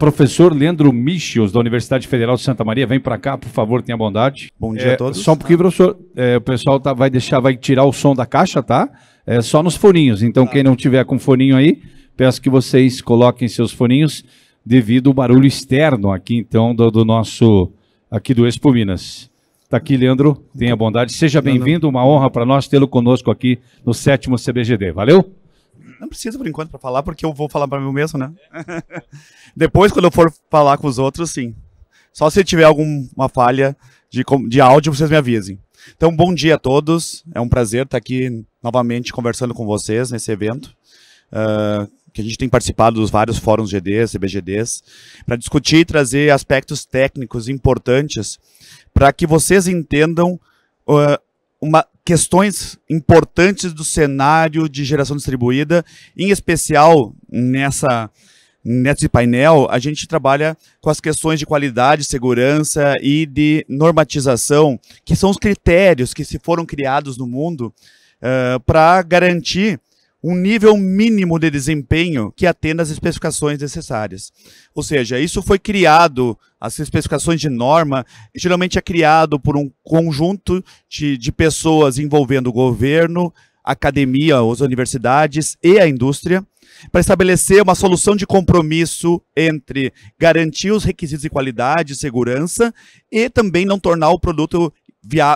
Professor Leandro Michios, da Universidade Federal de Santa Maria, vem para cá, por favor, tenha bondade. Bom dia a todos. Só um pouquinho, professor. O pessoal vai tirar o som da caixa, tá? Só nos foninhos. Então, quem não tiver com foninho aí, peço que vocês coloquem seus foninhos devido ao barulho externo aqui, então, do nosso, aqui do Expo Minas. Está aqui, Leandro, tenha bondade. Seja bem-vindo, uma honra para nós tê-lo conosco aqui no 7º CBGD. Valeu? Não precisa, por enquanto, para falar, porque eu vou falar para mim mesmo, né? Depois, quando eu for falar com os outros, sim. Só se tiver alguma falha de áudio, vocês me avisem. Então, bom dia a todos. É um prazer estar aqui novamente conversando com vocês nesse evento. Que a gente tem participado dos vários fóruns GDs, CBGDs, para discutir e trazer aspectos técnicos importantes para que vocês entendam questões importantes do cenário de geração distribuída. Em especial, nesse painel, a gente trabalha com as questões de qualidade, segurança e de normatização, que são os critérios que se foram criados no mundo para garantir um nível mínimo de desempenho que atenda às especificações necessárias. Ou seja, isso foi criado, as especificações de norma, geralmente é criado por um conjunto de pessoas envolvendo o governo, a academia, as universidades e a indústria, para estabelecer uma solução de compromisso entre garantir os requisitos de qualidade e segurança e também não tornar o produto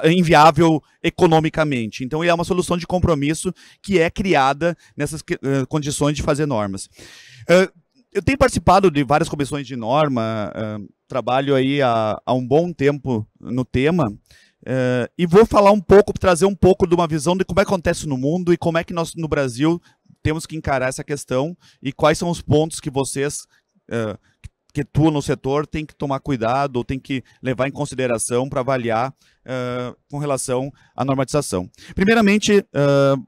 inviável economicamente. Então, ele é uma solução de compromisso que é criada nessas condições de fazer normas. Eu tenho participado de várias comissões de norma, trabalho aí há um bom tempo no tema, e vou falar um pouco, trazer um pouco de uma visão de como é que acontece no mundo e como é que nós, no Brasil, temos que encarar essa questão e quais são os pontos que vocês que atuam no setor tem que tomar cuidado ou tem que levar em consideração para avaliar com relação à normatização. Primeiramente,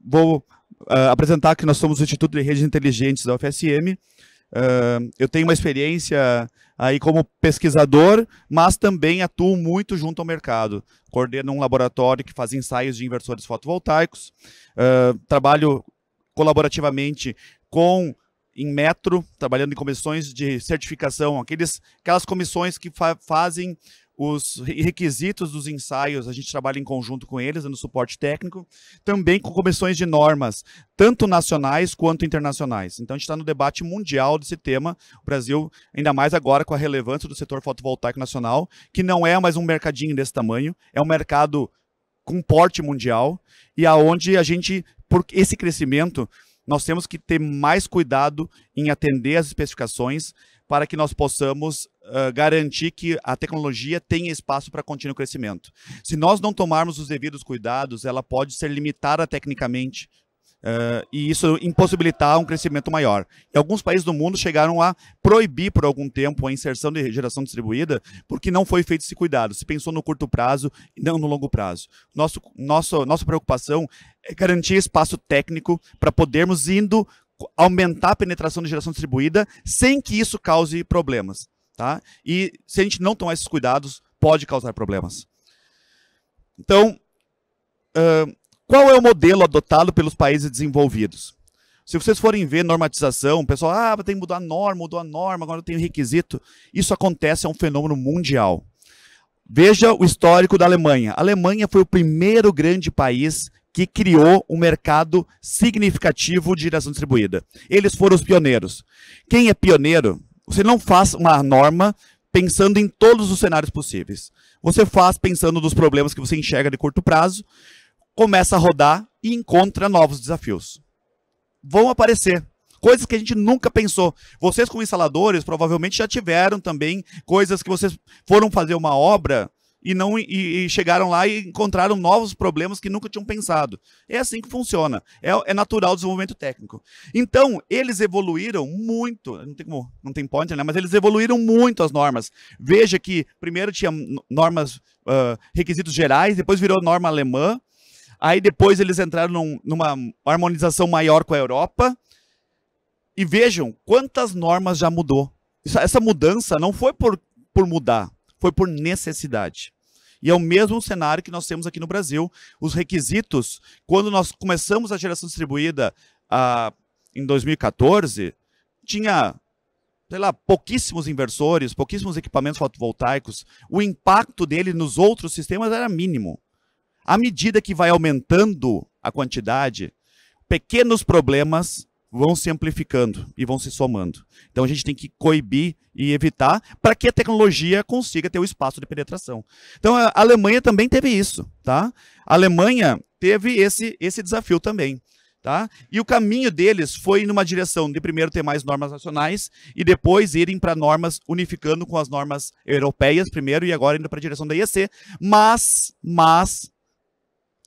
vou apresentar que nós somos o Instituto de Redes Inteligentes da UFSM. Eu tenho uma experiência aí como pesquisador, mas também atuo muito junto ao mercado. Coordeno um laboratório que faz ensaios de inversores fotovoltaicos, trabalho colaborativamente com Inmetro, trabalhando em comissões de certificação, aquelas comissões que fazem os requisitos dos ensaios, a gente trabalha em conjunto com eles, no suporte técnico, também com comissões de normas, tanto nacionais quanto internacionais. Então a gente está no debate mundial desse tema, o Brasil, ainda mais agora com a relevância do setor fotovoltaico nacional, que não é mais um mercadinho desse tamanho, é um mercado com porte mundial, e aonde a gente, por esse crescimento, nós temos que ter mais cuidado em atender as especificações para que nós possamos garantir que a tecnologia tenha espaço para contínuo crescimento. Se nós não tomarmos os devidos cuidados, ela pode ser limitada tecnicamente e isso impossibilitar um crescimento maior. E alguns países do mundo chegaram a proibir por algum tempo a inserção de geração distribuída porque não foi feito esse cuidado. Se pensou no curto prazo e não no longo prazo. Nossa preocupação é garantir espaço técnico para podermos aumentar a penetração de geração distribuída sem que isso cause problemas. Tá? E se a gente não tomar esses cuidados, pode causar problemas. Então, qual é o modelo adotado pelos países desenvolvidos? Se vocês forem ver normatização, o pessoal, tem que mudar a norma, mudou a norma, agora tem o requisito. Isso acontece, é um fenômeno mundial. Veja o histórico da Alemanha. A Alemanha foi o primeiro grande país que criou um mercado significativo de geração distribuída. Eles foram os pioneiros. Quem é pioneiro, você não faz uma norma pensando em todos os cenários possíveis. Você faz pensando nos problemas que você enxerga de curto prazo, começa a rodar e encontra novos desafios. Vão aparecer coisas que a gente nunca pensou. Vocês, como instaladores, provavelmente já tiveram também coisas que vocês foram fazer uma obra e chegaram lá e encontraram novos problemas que nunca tinham pensado. É assim que funciona. É natural o desenvolvimento técnico. Então, eles evoluíram muito, não tem pointer, né? Mas eles evoluíram muito as normas. Veja que primeiro tinha normas, requisitos gerais, depois virou norma alemã, aí depois eles entraram numa harmonização maior com a Europa, e vejam quantas normas já mudou. Essa mudança não foi por mudar, foi por necessidade. E é o mesmo cenário que nós temos aqui no Brasil. Os requisitos, quando nós começamos a geração distribuída em 2014, tinha sei lá, pouquíssimos inversores, pouquíssimos equipamentos fotovoltaicos, o impacto dele nos outros sistemas era mínimo. À medida que vai aumentando a quantidade, pequenos problemas vão se amplificando e vão se somando. Então a gente tem que coibir e evitar para que a tecnologia consiga ter o espaço de penetração. Então a Alemanha também teve isso, tá? A Alemanha teve esse desafio também, tá? E o caminho deles foi numa direção de primeiro ter mais normas nacionais e depois irem para normas unificando com as normas europeias primeiro e agora indo para a direção da IEC, mas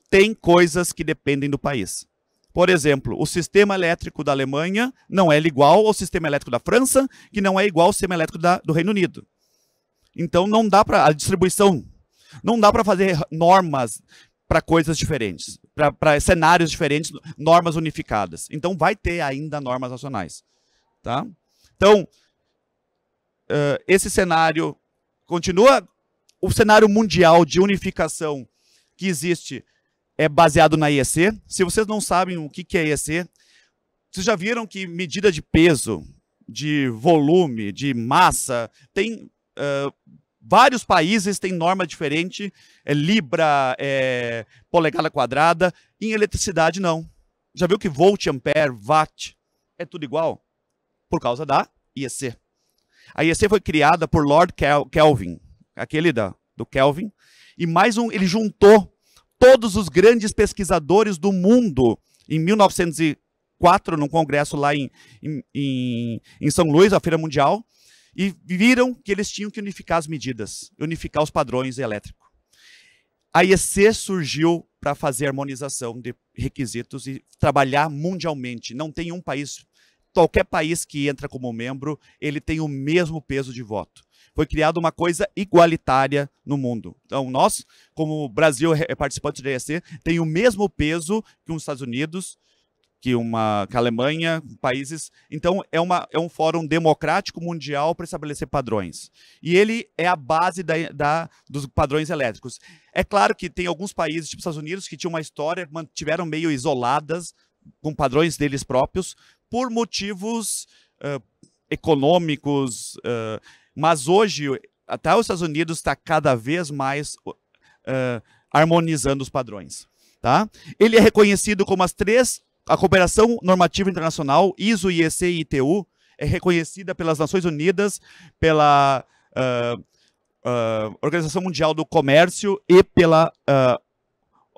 tem coisas que dependem do país. Por exemplo, o sistema elétrico da Alemanha não é igual ao sistema elétrico da França, que não é igual ao sistema elétrico do Reino Unido. Então não dá para a distribuição, não dá para fazer normas para coisas diferentes, para cenários diferentes, normas unificadas. Então vai ter ainda normas nacionais, tá? Então esse cenário continua, o cenário mundial de unificação que existe é baseado na IEC. Se vocês não sabem o que é IEC, vocês já viram que medida de peso, de volume, de massa, tem vários países têm norma diferente, libra, polegada quadrada. Em eletricidade, não. Já viu que volt, ampere, watt, é tudo igual? Por causa da IEC. A IEC foi criada por Lord Kelvin, aquele do Kelvin, e ele juntou todos os grandes pesquisadores do mundo em 1904, num congresso lá em São Luís, a Feira Mundial, e viram que eles tinham que unificar as medidas, unificar os padrões elétricos. A IEC surgiu para fazer harmonização de requisitos e trabalhar mundialmente. Não tem um país, qualquer país que entra como membro, ele tem o mesmo peso de voto. Foi criada uma coisa igualitária no mundo. Então, nós, como Brasil é participante da IEC, tem o mesmo peso que os Estados Unidos, que a Alemanha, países. Então, é um fórum democrático mundial para estabelecer padrões. E ele é a base dos padrões elétricos. É claro que tem alguns países, tipo os Estados Unidos, que tinham uma história, mantiveram meio isoladas, com padrões deles próprios, por motivos econômicos. Mas hoje, até os Estados Unidos está cada vez mais harmonizando os padrões. Tá? Ele é reconhecido como a cooperação normativa internacional, ISO, IEC e ITU, é reconhecida pelas Nações Unidas, pela Organização Mundial do Comércio e pela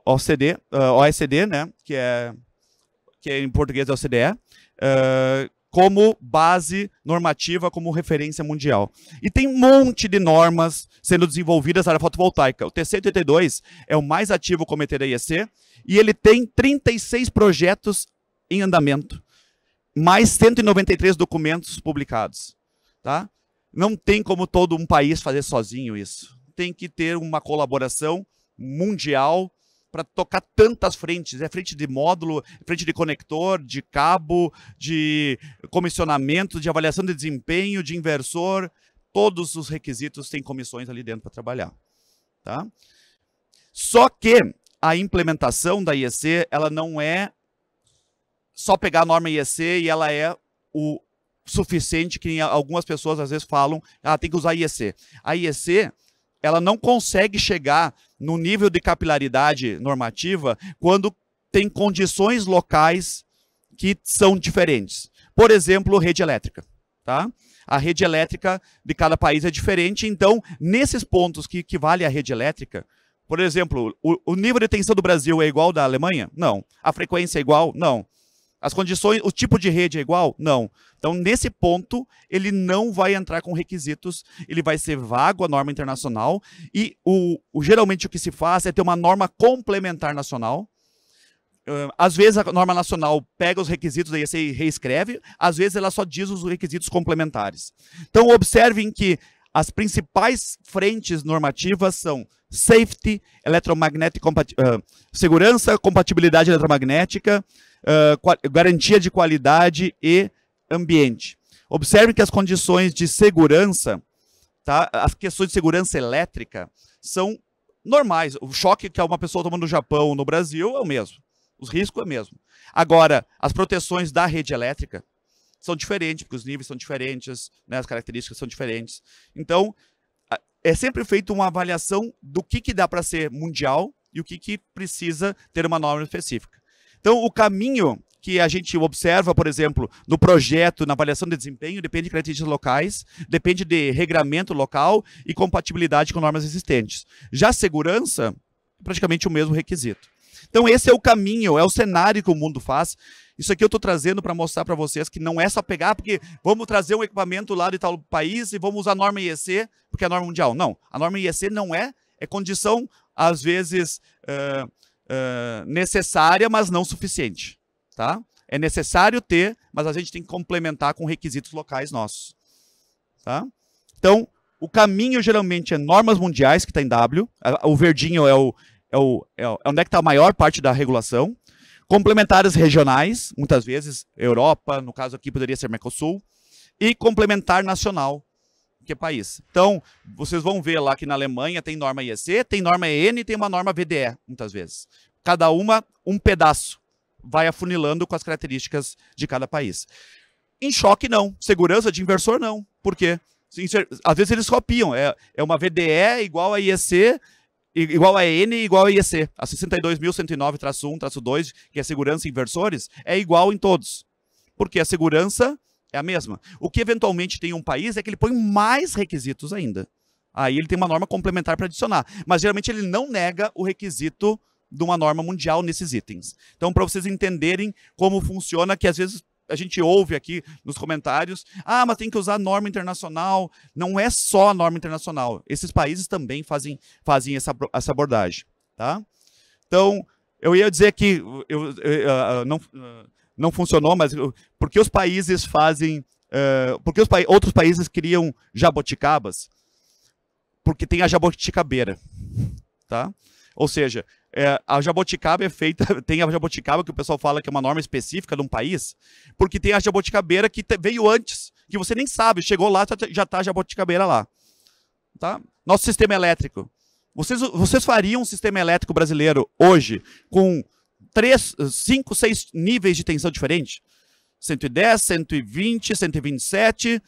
OECD, né, que em português é OCDE, como base normativa, como referência mundial. E tem um monte de normas sendo desenvolvidas na área fotovoltaica. O TC82 é o mais ativo comitê da IEC, e ele tem 36 projetos em andamento, mais 193 documentos publicados. Tá? Não tem como todo um país fazer sozinho isso. Tem que ter uma colaboração mundial para tocar tantas frentes. É frente de módulo, frente de conector, de cabo, de comissionamento, de avaliação de desempenho, de inversor. Todos os requisitos têm comissões ali dentro para trabalhar. Tá? Só que a implementação da IEC, ela não é só pegar a norma IEC e ela é o suficiente, que algumas pessoas às vezes falam, tem que usar a IEC. A IEC, ela não consegue chegar no nível de capilaridade normativa quando tem condições locais que são diferentes. Por exemplo, rede elétrica. Tá? A rede elétrica de cada país é diferente, então, nesses pontos que equivale à rede elétrica, por exemplo, o nível de tensão do Brasil é igual ao da Alemanha? Não. A frequência é igual? Não. As condições, o tipo de rede é igual? Não. Então, nesse ponto, ele não vai entrar com requisitos, ele vai ser vago a norma internacional, e geralmente o que se faz é ter uma norma complementar nacional. Às vezes a norma nacional pega os requisitos da IEC e reescreve, às vezes ela só diz os requisitos complementares. Então, observem que as principais frentes normativas são safety, segurança, compatibilidade eletromagnética, garantia de qualidade e ambiente. Observe que as condições de segurança, tá, as questões de segurança elétrica são normais. O choque que uma pessoa toma no Japão ou no Brasil é o mesmo. Os riscos é o mesmo. Agora, as proteções da rede elétrica são diferentes, porque os níveis são diferentes, né, as características são diferentes. Então, é sempre feita uma avaliação do que dá para ser mundial e o que precisa ter uma norma específica. Então, o caminho que a gente observa, por exemplo, no projeto, na avaliação de desempenho, depende de características locais, depende de regramento local e compatibilidade com normas existentes. Já a segurança, praticamente o mesmo requisito. Então, esse é o caminho, é o cenário que o mundo faz. Isso aqui eu estou trazendo para mostrar para vocês que não é só pegar, porque vamos trazer um equipamento lá de tal país e vamos usar a norma IEC, porque é a norma mundial. Não, a norma IEC não é condição, às vezes, necessária, mas não suficiente. Tá? É necessário ter, mas a gente tem que complementar com requisitos locais nossos. Tá? Então, o caminho geralmente é normas mundiais, que está em W. O verdinho é onde é que está a maior parte da regulação. Complementares regionais, muitas vezes Europa, no caso aqui poderia ser Mercosul. E complementar nacional, que é país. Então, vocês vão ver lá que na Alemanha tem norma IEC, tem norma EN e tem uma norma VDE, muitas vezes. Cada uma, um pedaço. Vai afunilando com as características de cada país. Em choque, não. Segurança de inversor, não. Por quê? Às vezes eles copiam. É uma VDE igual a IEC, igual a EN igual a IEC. A 62.109-1-2, que é segurança em inversores, é igual em todos. Porque a segurança é a mesma. O que eventualmente tem um país é que ele põe mais requisitos ainda. Aí ele tem uma norma complementar para adicionar. Mas geralmente ele não nega o requisito de uma norma mundial nesses itens. Então, para vocês entenderem como funciona, que às vezes a gente ouve aqui nos comentários, mas tem que usar norma internacional. Não é só a norma internacional. Esses países também fazem essa abordagem. Tá? Então, eu ia dizer que não funcionou, mas por que os países fazem... por que outros países criam jaboticabas? Porque tem a jabuticabeira. Tá? Ou seja, a jaboticaba é feita, tem a jaboticaba que o pessoal fala que é uma norma específica de um país, porque tem a jabuticabeira que veio antes, que você nem sabe, chegou lá, já está a jabuticabeira lá. Tá? Nosso sistema elétrico. Vocês fariam um sistema elétrico brasileiro hoje com 3, 5, 6 níveis de tensão diferentes? 110, 120, 127...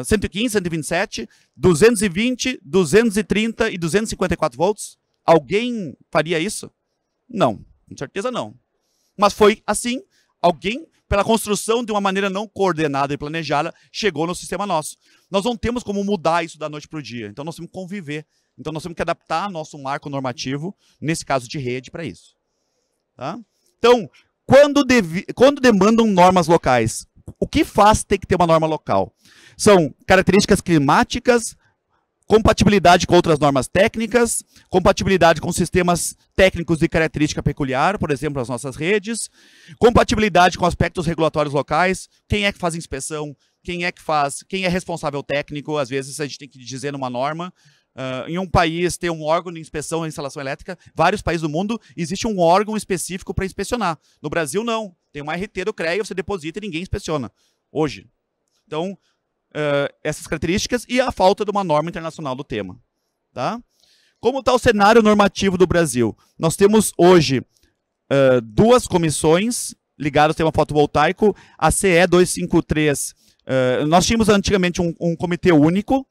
115, 127, 220, 230 e 254 volts? Alguém faria isso? Não, com certeza não. Mas foi assim, alguém, pela construção de uma maneira não coordenada e planejada, chegou no sistema nosso. Nós não temos como mudar isso da noite para o dia, então nós temos que conviver. Então nós temos que adaptar nosso marco normativo, nesse caso de rede, para isso. Tá? Então, quando demandam normas locais, o que faz ter que ter uma norma local? São características climáticas, compatibilidade com outras normas técnicas, compatibilidade com sistemas técnicos de característica peculiar, por exemplo, as nossas redes, compatibilidade com aspectos regulatórios locais, quem é que faz inspeção, quem é responsável técnico, às vezes a gente tem que dizer numa norma. Em um país tem um órgão de inspeção de instalação elétrica, vários países do mundo, existe um órgão específico para inspecionar. No Brasil, não. Tem uma RT do CREA, você deposita e ninguém inspeciona, hoje. Então, essas características e a falta de uma norma internacional do tema. Tá? Como está o cenário normativo do Brasil? Nós temos hoje 2 comissões ligadas ao tema fotovoltaico, a CE 253. Nós tínhamos antigamente um comitê único,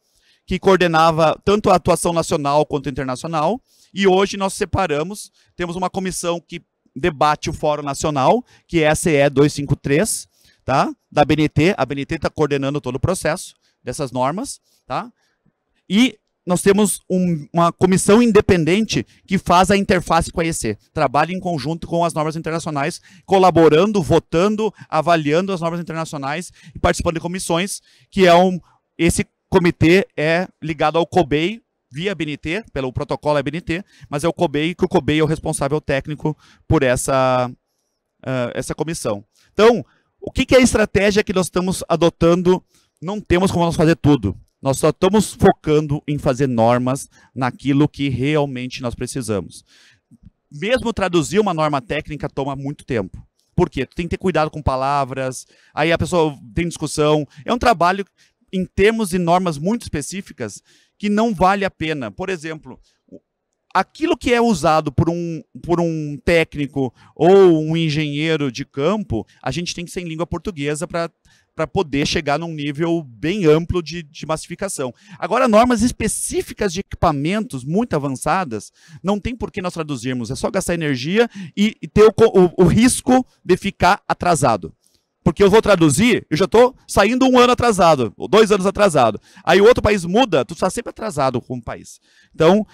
que coordenava tanto a atuação nacional quanto internacional, e hoje nós separamos, temos uma comissão que debate o Fórum Nacional, que é a CE 253, tá? Da ABNT, a ABNT está coordenando todo o processo dessas normas, tá? E nós temos uma comissão independente que faz a interface com a IEC, trabalha em conjunto com as normas internacionais, colaborando, votando, avaliando as normas internacionais e participando de comissões, que é esse comitê é ligado ao COBEI, via ABNT, pelo protocolo ABNT, mas é o COBEI, que o COBEI é o responsável técnico por essa comissão. Então, o que é a estratégia que nós estamos adotando? Não temos como nós fazer tudo. Nós só estamos focando em fazer normas naquilo que realmente nós precisamos. Mesmo traduzir uma norma técnica toma muito tempo. Por quê? Tu tem que ter cuidado com palavras, aí a pessoa tem discussão. É um trabalho em termos de normas muito específicas que não vale a pena. Por exemplo, aquilo que é usado por um técnico ou um engenheiro de campo, a gente tem que ser em língua portuguesa para poder chegar num nível bem amplo de massificação. Agora, normas específicas de equipamentos muito avançadas, não tem por que nós traduzirmos, é só gastar energia e ter o risco de ficar atrasado. Porque eu vou traduzir, eu já estou saindo 1 ano atrasado, ou 2 anos atrasado. Aí o outro país muda, tu está sempre atrasado como país. Então,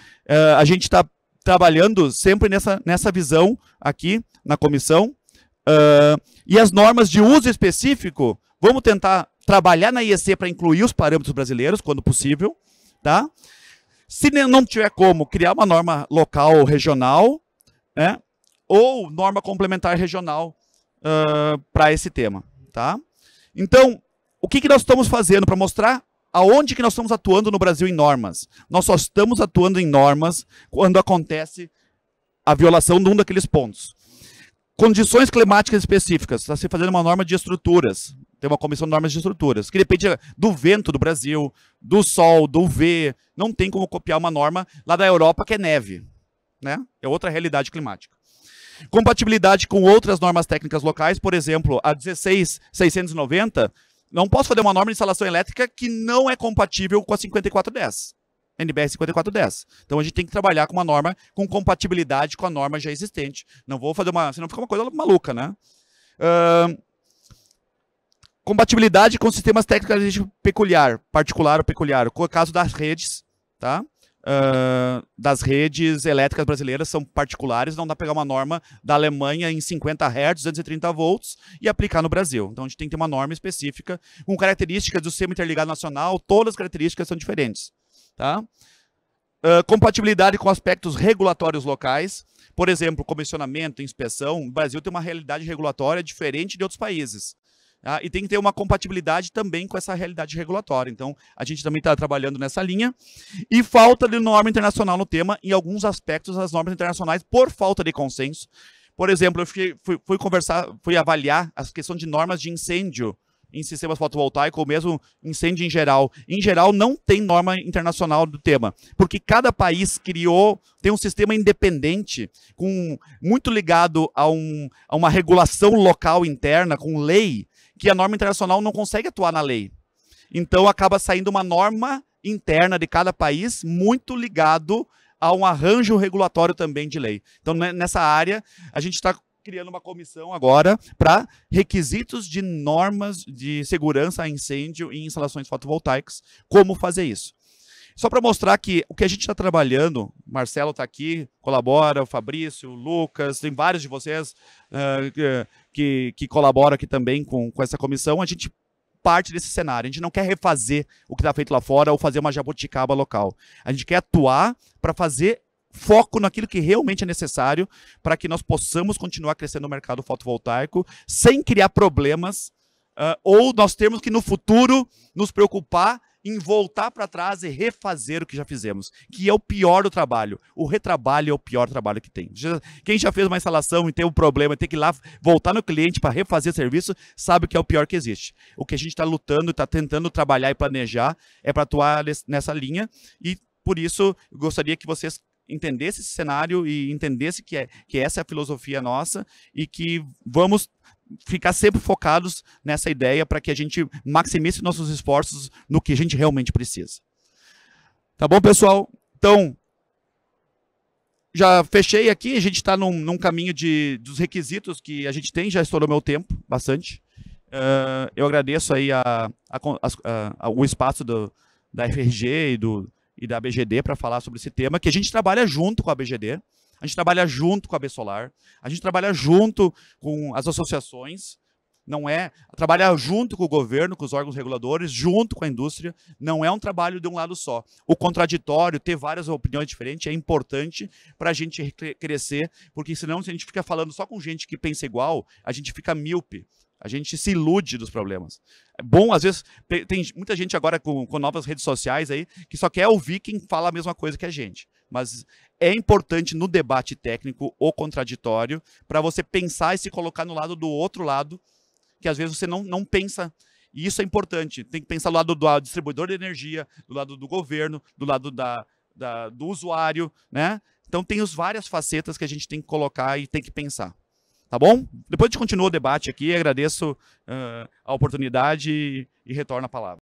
a gente está trabalhando sempre nessa visão aqui na comissão. E as normas de uso específico, vamos tentar trabalhar na IEC para incluir os parâmetros brasileiros, quando possível. Tá? Se não tiver como, criar uma norma local ou regional, né? Ou norma complementar regional, para esse tema, tá? Então, o que nós estamos fazendo para mostrar aonde que nós estamos atuando no Brasil em normas? Nós só estamos atuando em normas quando acontece a violação de um daqueles pontos. Condições climáticas específicas, está se fazendo uma norma de estruturas, tem uma comissão de normas de estruturas, que depende do vento do Brasil, do sol, do UV, não tem como copiar uma norma lá da Europa que é neve, né? É outra realidade climática. Compatibilidade com outras normas técnicas locais, por exemplo, a 16690, não posso fazer uma norma de instalação elétrica que não é compatível com a 5410, NBR 5410. Então a gente tem que trabalhar com uma norma com compatibilidade com a norma já existente. Não vou fazer senão fica uma coisa maluca, né? Compatibilidade com sistemas técnicos particular ou peculiar, no caso das redes, tá? Das redes elétricas brasileiras são particulares, não dá para pegar uma norma da Alemanha em 50 Hz, 230 volts e aplicar no Brasil. Então a gente tem que ter uma norma específica com características do sistema interligado nacional, todas as características são diferentes. Tá? Compatibilidade com aspectos regulatórios locais, por exemplo, comissionamento, inspeção. O Brasil tem uma realidade regulatória diferente de outros países. Tá? E tem que ter uma compatibilidade também com essa realidade regulatória. Então, a gente também está trabalhando nessa linha. E falta de norma internacional no tema, em alguns aspectos, as normas internacionais, por falta de consenso. Por exemplo, eu fui avaliar a questão de normas de incêndio em sistemas fotovoltaicos, ou mesmo incêndio em geral. Em geral, não tem norma internacional do tema, porque cada país tem um sistema independente, muito ligado a uma regulação local interna, com lei, que a norma internacional não consegue atuar na lei. Então, acaba saindo uma norma interna de cada país, muito ligado a um arranjo regulatório também de lei. Então, nessa área, a gente está criando uma comissão agora para requisitos de normas de segurança a incêndio em instalações fotovoltaicas, como fazer isso. Só para mostrar que o que a gente está trabalhando, o Marcelo está aqui, colabora, o Fabrício, o Lucas, tem vários de vocês que colaboram aqui também com essa comissão, a gente parte desse cenário, a gente não quer refazer o que está feito lá fora ou fazer uma jabuticaba local. A gente quer atuar para fazer foco naquilo que realmente é necessário para que nós possamos continuar crescendo no mercado fotovoltaico sem criar problemas ou nós termos que no futuro nos preocupar em voltar para trás e refazer o que já fizemos, que é o pior do trabalho. O retrabalho é o pior trabalho que tem. Quem já fez uma instalação e tem um problema, tem que ir lá voltar no cliente para refazer o serviço, sabe que é o pior que existe. O que a gente está lutando, está tentando trabalhar e planejar é para atuar nessa linha e por isso eu gostaria que vocês entendesse esse cenário e entendesse que essa é a filosofia nossa e que vamos ficar sempre focados nessa ideia para que a gente maximize nossos esforços no que a gente realmente precisa. Tá bom, pessoal? Então, já fechei aqui, a gente está num caminho dos requisitos que a gente tem, já estourou meu tempo bastante. Eu agradeço aí o espaço da FRG e da ABGD para falar sobre esse tema, que a gente trabalha junto com a ABGD, a gente trabalha junto com a ABSolar, a gente trabalha junto com as associações, trabalha junto com o governo, com os órgãos reguladores, junto com a indústria, não é um trabalho de um lado só. O contraditório, ter várias opiniões diferentes é importante para a gente crescer, porque senão se a gente fica falando só com gente que pensa igual, a gente fica míope. A gente se ilude dos problemas. É bom, às vezes, tem muita gente agora com novas redes sociais aí que só quer ouvir quem fala a mesma coisa que a gente. Mas é importante no debate técnico o contraditório para você pensar e se colocar no lado do outro lado, que às vezes você não pensa. E isso é importante. Tem que pensar do lado do distribuidor de energia, do lado do governo, do lado do usuário, né? Então tem as várias facetas que a gente tem que colocar e tem que pensar. Tá bom? Depois a gente continua o debate aqui, agradeço a oportunidade e retorno a palavra.